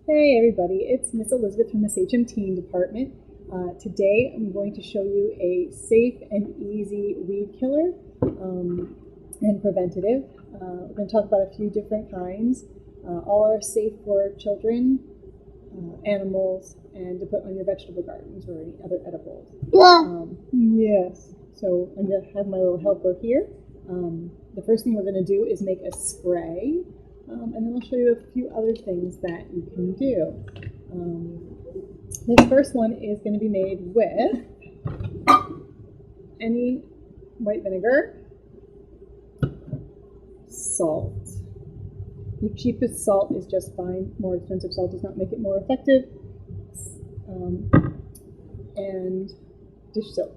Hey everybody, it's Miss Elizabeth from the HM Teen Department. Today I'm going to show you a safe and easy weed killer and preventative. We're going to talk about a few different kinds. All are safe for children, animals, and to put on your vegetable gardens or any other edibles. Yes, so I'm going to have my little helper here. The first thing we're going to do is make a spray. And then I'll show you a few other things that you can do. This first one is going to be made with any white vinegar, salt. The cheapest salt is just fine. More expensive salt does not make it more effective. And dish soap.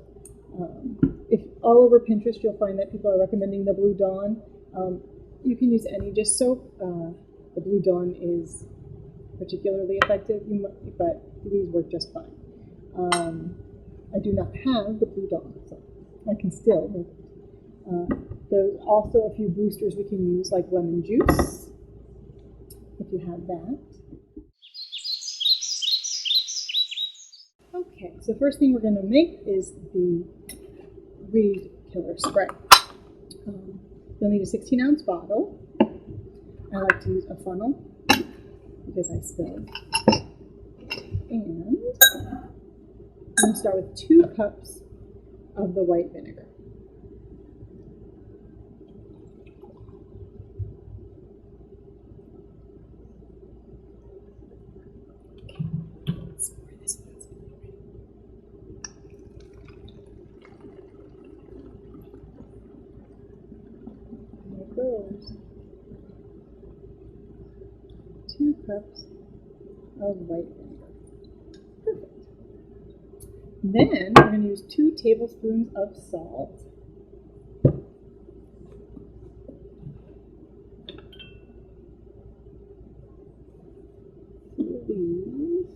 If all over Pinterest you'll find that people are recommending the Blue Dawn. You can use any dish soap. The Blue Dawn is particularly effective, but these work just fine. I do not have the Blue Dawn, so I can still make it. There's also a few boosters we can use, like lemon juice, if you have that. Okay, so the first thing we're going to make is the weed killer spray. You'll need a 16-ounce bottle. I like to use a funnel because I spill. And I'm going to start with 2 cups of the white vinegar. Let's pour this one. Goes 2 cups of white vinegar. Perfect. Then we're going to use 2 tablespoons of salt. These.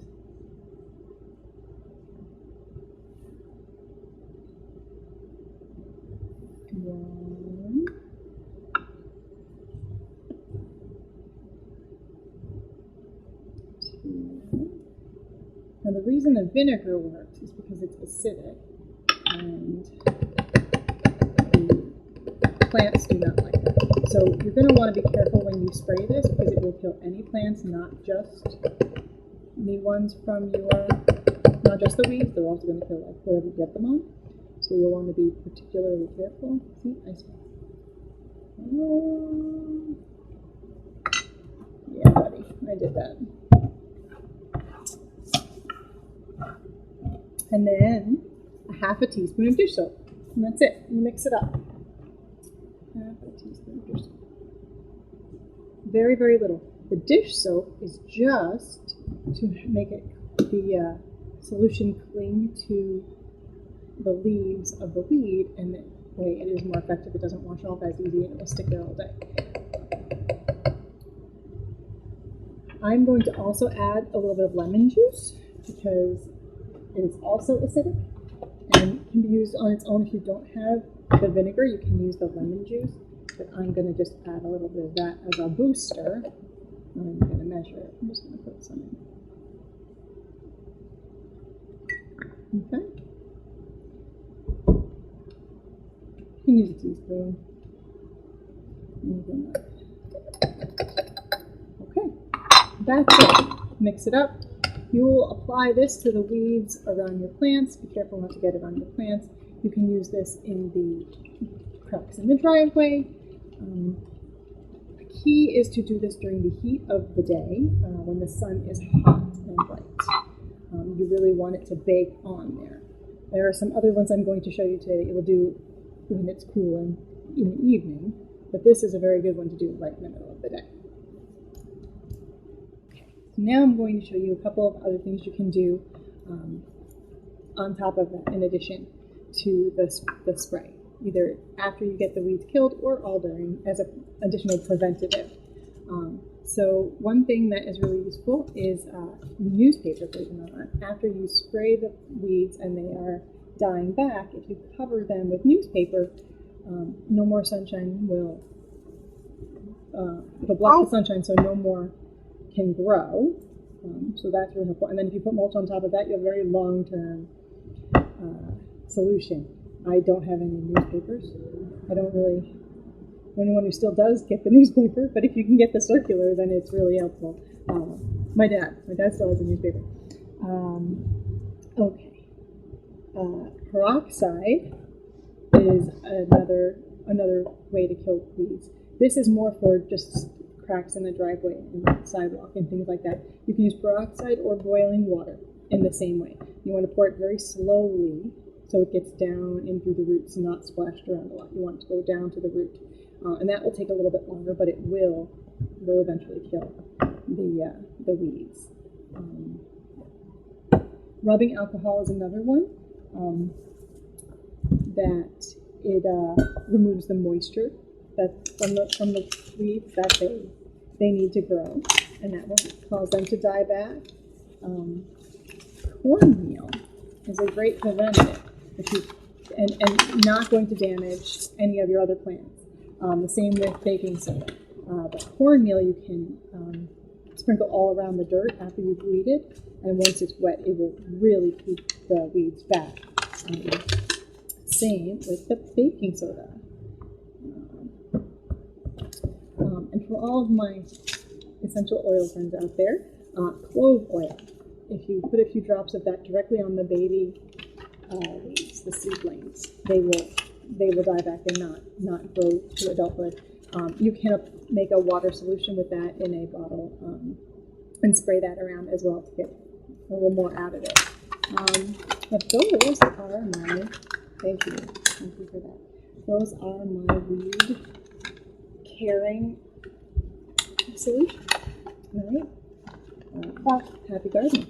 One. Now the reason the vinegar works is because it's acidic and the plants do not like that. So you're going to want to be careful when you spray this because it will kill any plants, not just the ones from not just the weeds, they're also going to kill like whatever you get them on. So you'll want to be particularly careful. See, I spray. Yeah, buddy, I did that. And then a half a teaspoon of dish soap. And that's it. You mix it up. Half a teaspoon of dish soap. Very, very little. The dish soap is just to make the solution cling to the leaves of the weed, and that way it is more effective. It doesn't wash off as easy and it will stick there all day. I'm going to also add a little bit of lemon juice because it is also acidic and can be used on its own. If you don't have the vinegar, you can use the lemon juice, but I'm going to just add a little bit of that as a booster. I'm going to measure it. I'm just going to put some in. Okay. You can use a teaspoon. Okay, that's it. Mix it up. You will apply this to the weeds around your plants. Be careful not to get it on your plants. You can use this in the cracks in the driveway. The key is to do this during the heat of the day when the sun is hot and bright. You really want it to bake on there. There are some other ones I'm going to show you today that you will do when it's cool and in the evening, but this is a very good one to do right in the middle of the day. Now I'm going to show you a couple of other things you can do on top of that, in addition to the spray, either after you get the weeds killed or all during as an additional preventative. So one thing that is really useful is newspaper, believe it or not. After you spray the weeds and they are dying back, if you cover them with newspaper, no more sunshine will, it'll block the sunshine so no more can grow, So that's really helpful. And then if you put mulch on top of that, you have a very long-term solution. I don't have any newspapers. I don't really, anyone who still does get the newspaper, but if you can get the circular, then it's really helpful. My dad still has a newspaper. Okay. Peroxide is another way to kill weeds. This is more for just cracks in the driveway and the sidewalk and things like that. You can use peroxide or boiling water in the same way. You want to pour it very slowly so it gets down in through the roots, not splashed around a lot. You want it to go down to the root. And that will take a little bit longer, but it will eventually kill the weeds. Rubbing alcohol is another one that it removes the moisture that from the weeds that they need to grow, and that will cause them to die back. Cornmeal is a great preventative, and not going to damage any of your other plants. The same with baking soda. But cornmeal you can sprinkle all around the dirt after you've weeded, and once it's wet, it will really keep the weeds back. Same with the baking soda. And for all of my essential oil friends out there, clove oil. If you put a few drops of that directly on the baby leaves, the seedlings, they will die back and not grow to adulthood. You can make a water solution with that in a bottle and spray that around as well to get a little more out of it. But those are my, thank you for that. Those are my weed caring solutions. All right. Happy gardening.